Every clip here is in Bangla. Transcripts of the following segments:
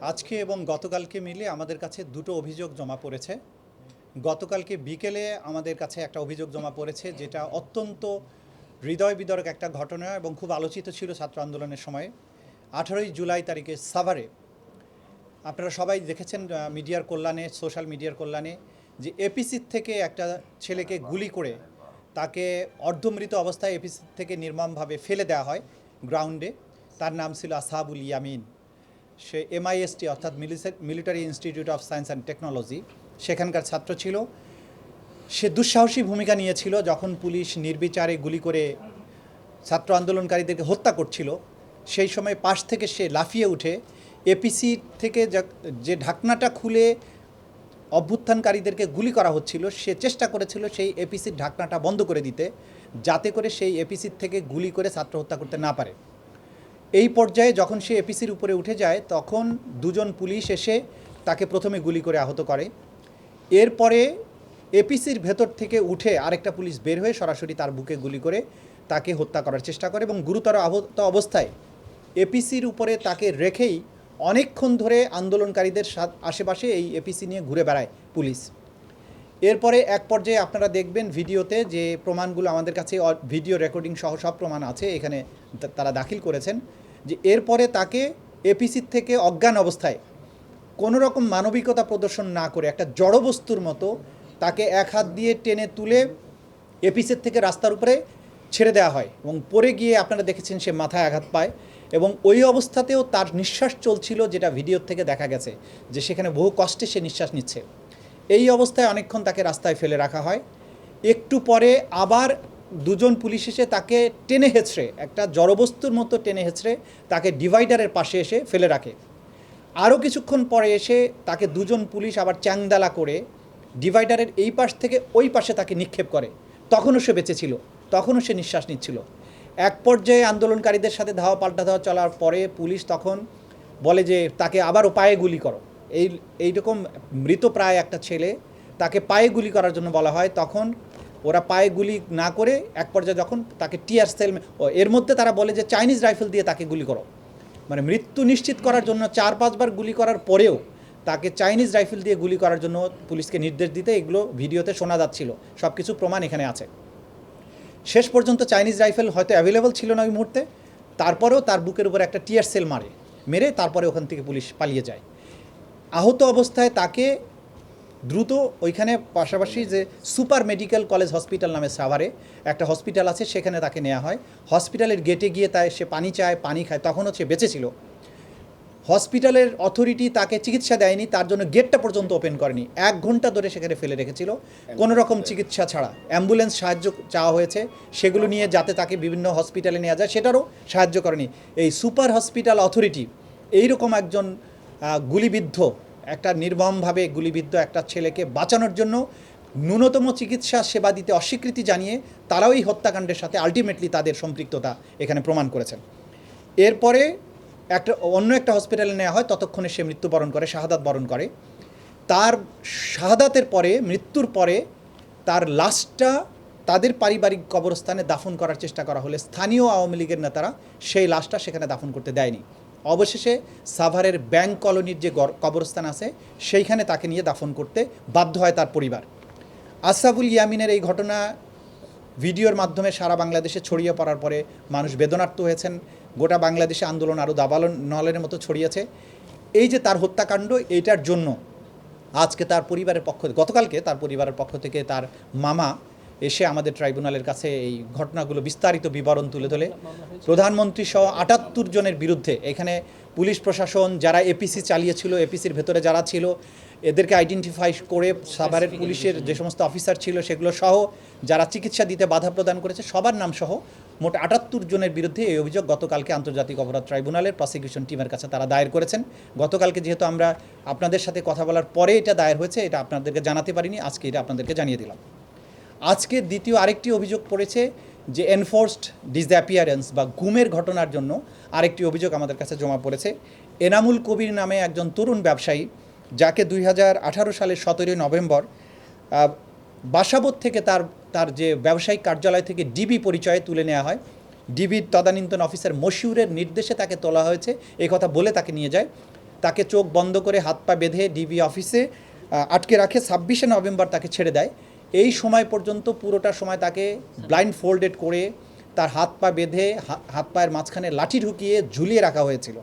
আজকে এবং গতকালকে মিলে আমাদের কাছে দুটো অভিযোগ জমা পড়েছে। গতকালকে বিকেলে আমাদের কাছে একটা অভিযোগ জমা পড়েছে, যেটা অত্যন্ত হৃদয় বিদারক একটা ঘটনা এবং খুব আলোচিত ছিল ছাত্র আন্দোলনের সময়। 18ই জুলাই তারিখে সাভারে আপনারা সবাই দেখেছেন মিডিয়ার কল্যাণে, সোশ্যাল মিডিয়ার কল্যাণে, যে এপিসির থেকে একটা ছেলেকে গুলি করে তাকে অর্ধমৃত অবস্থায় এপিসি থেকে নির্মমভাবে ফেলে দেওয়া হয় গ্রাউন্ডে। তার নাম ছিল আসহাবুল ইয়ামিন। সে MIST অর্থাৎ military institute of science and technology সেখানকার ছাত্র ছিল। সে দুঃসাহসী ভূমিকা নিয়েছিল যখন পুলিশ নির্বিচারে গুলি করে ছাত্র আন্দোলনকারীদেরকে হত্যা করছিল। সেই সময় পাশ থেকে সে লাফিয়ে উঠে এপিসি থেকে যে ঢাকনাটা খুলে অভ্যুত্থানকারীদেরকে গুলি করা হচ্ছিল, সে চেষ্টা করেছিল সেই এপিসির ঢাকনাটা বন্ধ করে দিতে, যাতে করে সেই এপিসির থেকে গুলি করে ছাত্র হত্যা করতে না পারে। এই পর্যায়ে যখন সে এপিসির উপরে উঠে যায়, তখন দুজন পুলিশ এসে তাকে প্রথমে গুলি করে আহত করে। এরপরে এপিসির ভেতর থেকে উঠে আরেকটা পুলিশ বের হয়ে সরাসরি তার বুকে গুলি করে তাকে হত্যা করার চেষ্টা করে এবং গুরুতর আহত অবস্থায় এপিসির উপরে তাকে রেখেই অনেকক্ষণ ধরে আন্দোলনকারীদের আশেপাশে এই এপিসি নিয়ে ঘুরে বেড়ায় পুলিশ। এরপরে এক পর্যায়ে আপনারা দেখবেন ভিডিওতে, যে প্রমাণগুলো আমাদের কাছে ভিডিও রেকর্ডিং সহ সব প্রমাণ আছে, এখানে তারা দাখিল করেছেন, যে এরপরে তাকে এপিসির থেকে অজ্ঞান অবস্থায় কোনো রকম মানবিকতা প্রদর্শন না করে একটা জড়বস্তুর মতো তাকে এক হাত দিয়ে টেনে তুলে এপিসির থেকে রাস্তার উপরে ছেড়ে দেওয়া হয় এবং পড়ে গিয়ে আপনারা দেখেছেন সে মাথায় আঘাত পায় এবং ওই অবস্থাতেও তার নিঃশ্বাস চলছিল, যেটা ভিডিওর থেকে দেখা গেছে যে সেখানে বহু কষ্টে সে নিঃশ্বাস নিচ্ছে। এই অবস্থায় অনেকক্ষণ তাকে রাস্তায় ফেলে রাখা হয়। একটু পরে আবার দুজন পুলিশ এসে তাকে টেনে হেঁচড়ে, একটা জড়বস্তুর মতো টেনে হেঁচড়ে তাকে ডিভাইডারের পাশে এসে ফেলে রাখে। আরও কিছুক্ষণ পরে এসে তাকে দুজন পুলিশ আবার চ্যাংদালা করে ডিভাইডারের এই পাশ থেকে ওই পাশে তাকে নিক্ষেপ করে। তখনও সে বেঁচে ছিল, তখনও সে নিঃশ্বাস নিচ্ছিল। এক পর্যায়ে আন্দোলনকারীদের সাথে ধাওয়া পাল্টা ধাওয়া চলার পরে পুলিশ তখন বলে যে তাকে আবারও পায়ে গুলি করো। এইরকম মৃতপ্রায় একটা ছেলে, তাকে পায়ে গুলি করার জন্য বলা হয়। তখন ওরা পায়ে গুলি না করে এক পর্যায়ে যখন তাকে টিয়ার সেল, এর মধ্যে তারা বলে যে চাইনিজ রাইফেল দিয়ে তাকে গুলি করো। মানে মৃত্যু নিশ্চিত করার জন্য 4-5 বার গুলি করার পরেও তাকে চাইনিজ রাইফেল দিয়ে গুলি করার জন্য পুলিশকে নির্দেশ দিতে, এগুলো ভিডিওতে শোনা যাচ্ছিল, সব কিছু প্রমাণ এখানে আছে। শেষ পর্যন্ত চাইনিজ রাইফেল হয়তো অ্যাভেলেবল ছিল না ওই মুহূর্তে, তারপরেও তার বুকের উপর একটা টিয়ার সেল মেরে তারপরে ওখান থেকে পুলিশ পালিয়ে যায়। আহত অবস্থায় তাকে দ্রুত ওইখানে পাশাপাশি যে সুপার মেডিকেল কলেজ হসপিটাল নামে সাভারে একটা হসপিটাল আছে, সেখানে তাকে নেওয়া হয়। হসপিটালের গেটে গিয়ে সে পানি চায়, পানি খায়, তখনও সে বেঁচে ছিল। হসপিটালের অথরিটি তাকে চিকিৎসা দেয়নি, তার জন্য গেটটা পর্যন্ত ওপেন করেনি। 1 ঘন্টা ধরে সেখানে ফেলে রেখেছিল কোনো রকম চিকিৎসা ছাড়া। অ্যাম্বুলেন্স সাহায্য চাওয়া হয়েছে সেগুলো নিয়ে, যাতে তাকে বিভিন্ন হসপিটালে নেওয়া যায়, সেটারও সাহায্য করেনি এই সুপার হসপিটাল অথরিটি। এইরকম একজন গুলিবিদ্ধ, একটা নির্মমভাবে গুলিবিদ্ধ একটা ছেলেকে বাঁচানোর জন্য ন্যূনতম চিকিৎসা সেবা দিতে অস্বীকৃতি জানিয়ে তারাও এই হত্যাকাণ্ডের সাথে আলটিমেটলি তাদের সম্পৃক্ততা এখানে প্রমাণ করেছেন। এরপরে অন্য একটা হসপিটালে নেওয়া হয়, ততক্ষণে সে মৃত্যুবরণ করে, শাহাদাত বরণ করে। তার শাহাদাতের পরে, মৃত্যুর পরে তার লাশটা তাদের পারিবারিক কবরস্থানে দাফন করার চেষ্টা করা হলে স্থানীয় আওয়ামী লীগের নেতারা সেই লাশটা সেখানে দাফন করতে দেয়নি। অবশেষে সাভারের ব্যাংক কলোনির যে কবরস্থান আছে সেইখানে তাকে নিয়ে দাফন করতে বাধ্য হয় তার পরিবার। আসহাবুল ইয়ামিনের এই ঘটনা ভিডিওর মাধ্যমে সারা বাংলাদেশে ছড়িয়ে পড়ার পরে মানুষ বেদনার্ত হয়েছেন। গোটা বাংলাদেশে আন্দোলন আরও দাবালন নলের মতো ছড়িয়েছে। এই যে তার হত্যাকাণ্ড, এইটার জন্য আজকে তার পরিবারের গতকালকে তার পরিবারের পক্ষ থেকে তার মামা এসে আমাদের ট্রাইব্যুনালের কাছে এই ঘটনাগুলো বিস্তারিত বিবরণ তুলে ধরে প্রধানমন্ত্রী সহ 78 জনের বিরুদ্ধে, এখানে পুলিশ প্রশাসন যারা এপিসি চালিয়েছিল, এপিসির ভেতরে যারা ছিল, এদেরকে আইডেন্টিফাই করে সাভারের পুলিশের যে সমস্ত অফিসার ছিল সেগুলো সহ, যারা চিকিৎসা দিতে বাধা প্রদান করেছে সবার নাম সহ মোট 78 জনের বিরুদ্ধে এই অভিযোগ গতকালকে আন্তর্জাতিক অপরাধ ট্রাইব্যুনালের প্রসিকিউশন টিমের কাছে তারা দায়ের করেছেন। গতকালকে যেহেতু আমরা আপনাদের সাথে কথা বলার পরে এটা দায়ের হয়েছে, এটা আপনাদেরকে জানাতে পারিনি, আজকে এটা আপনাদেরকে জানিয়ে দিলাম। আজকে দ্বিতীয় আরেকটি অভিযোগ পড়েছে, যে এনফোর্সড ডিসঅ্যাপিয়ারেন্স বা গুমের ঘটনার জন্য আরেকটি অভিযোগ আমাদের কাছে জমা পড়েছে। এনামুল কবির নামে একজন তরুণ ব্যবসায়ী, যাকে 2018 সালের 17 নভেম্বর বাসাবোধ থেকে তার যে ব্যবসায়িক কার্যালয় থেকে ডিবি পরিচয়ে তুলে নেওয়া হয়। ডিবির তদানীন্তন অফিসার মশিউরের নির্দেশে তাকে তোলা হয়েছে, এই কথা বলে তাকে নিয়ে যায়। তাকে চোখ বন্ধ করে হাত পা বেঁধে ডিবি অফিসে আটকে রাখে। 26শে নভেম্বর তাকে ছেড়ে দেয়। এই সময় পর্যন্ত পুরোটা সময় তাকে ব্লাইন্ড ফোল্ডেড করে তার হাত পা বেঁধে হাত পায়ের মাঝখানে লাঠি ঢুকিয়ে ঝুলিয়ে রাখা হয়েছিল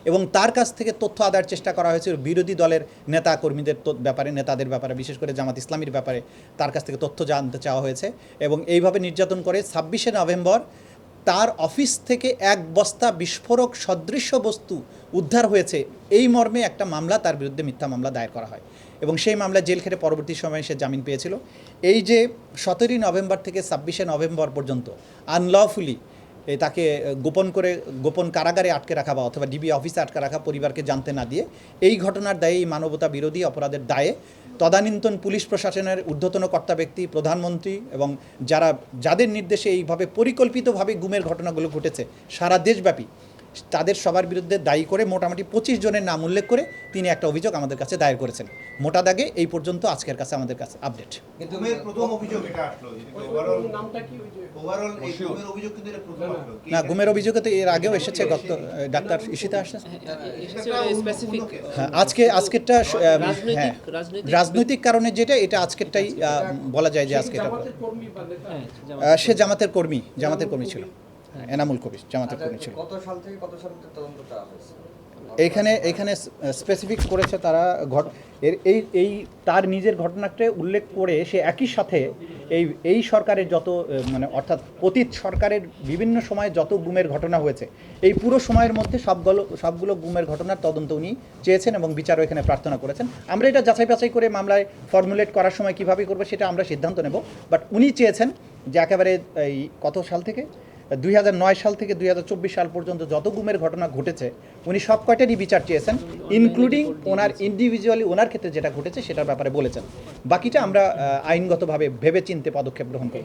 এবং তার কাছ থেকে তথ্য আদায়ের চেষ্টা করা হয়েছিল বিরোধী দলের নেতা কর্মীদের ব্যাপারে, নেতাদের ব্যাপারে, বিশেষ করে জামাত ইসলামীর ব্যাপারে তার কাছ থেকে তথ্য জানতে চাওয়া হয়েছে এবং এইভাবে নির্যাতন করে 26শে নভেম্বর তার অফিস থেকে এক বস্তা বিস্ফোরক সদৃশ্য বস্তু উদ্ধার হয়েছে এই মর্মে একটা মামলা তার বিরুদ্ধে মিথ্যা মামলা দায়ের করা হয় এবং সেই মামলা জেল খেটে পরবর্তী সময়ে সে জামিন পেয়েছিল। এই যে 17ই নভেম্বর থেকে 26শে নভেম্বর পর্যন্ত আনলফুলি তাকে গোপন কারাগারে আটকে রাখা বা অথবা ডিবি অফিসে আটকে রাখা, পরিবারকে জানতে না দিয়ে, এই ঘটনার দায়ে, এই মানবতা বিরোধী অপরাধের দায়ে তদানীন্তন পুলিশ প্রশাসনের ঊর্ধ্বতন কর্তা ব্যক্তি, প্রধানমন্ত্রী এবং যাদের নির্দেশে এইভাবে পরিকল্পিতভাবে গুমের ঘটনাগুলো ঘটেছে সারা দেশব্যাপী, তাদের সবার বিরুদ্ধে দায়ী করে মোটামুটি 25 জনের নাম উল্লেখ করে তিনি একটা অভিযোগ আমাদের কাছে দায়ের করেছেন। মোটা দাগে এই পর্যন্ত আজকের কাছে আমাদের কাছে আপডেট। কিন্তু প্রথম অভিযোগ এটা আসলো, ওভারঅল নামটা কি, ওভারঅল এই গুমের অভিযোগ কিন্তু এটা প্রথম আসলো না, গুমের অভিযোগে তো এর আগেও এসেছে, ডাক্তার ঈশিতা আসছে। হ্যাঁ, আজকেরটা হ্যাঁ রাজনৈতিক কারণে যেটা, এটা আজকেরটাই বলা যায় যে আজকে সে জামাতের কর্মী ছিল, এনামুল কবির জামাতের কর্মী ছিল। কত সাল থেকে কত সাল পর্যন্ত তদন্ত করা হয়েছে? এইখানে স্পেসিফিক করেছে তারা এই তার নিজের ঘটনাকে উল্লেখ করে সে একই সাথে এই সরকারের যত মানে অর্থাৎ অতীত সরকারের বিভিন্ন সময়ে যত গুমের ঘটনা হয়েছে এই পুরো সময়ের মধ্যে সবগুলো গুমের ঘটনার তদন্ত উনি চেয়েছেন এবং বিচারও এখানে প্রার্থনা করেছেন। আমরা এটা যাচাই বাছাই করে মামলায় ফর্মুলেট করার সময় কীভাবে করবো সেটা আমরা সিদ্ধান্ত নেব, বাট উনি চেয়েছেন যে একেবারে এই কত সাল থেকে 2009 সাল থেকে 2024 সাল পর্যন্ত যত গুমের ঘটনা ঘটেছে উনি সব কয়টারই বিচার চেয়েছেন, ইনক্লুডিং ওনার ইন্ডিভিজুয়ালি ওনার ক্ষেত্রে যেটা ঘটেছে সেটার ব্যাপারে বলেছেন। বাকিটা আমরা আইনগতভাবে ভেবে চিন্তে পদক্ষেপ গ্রহণ করব।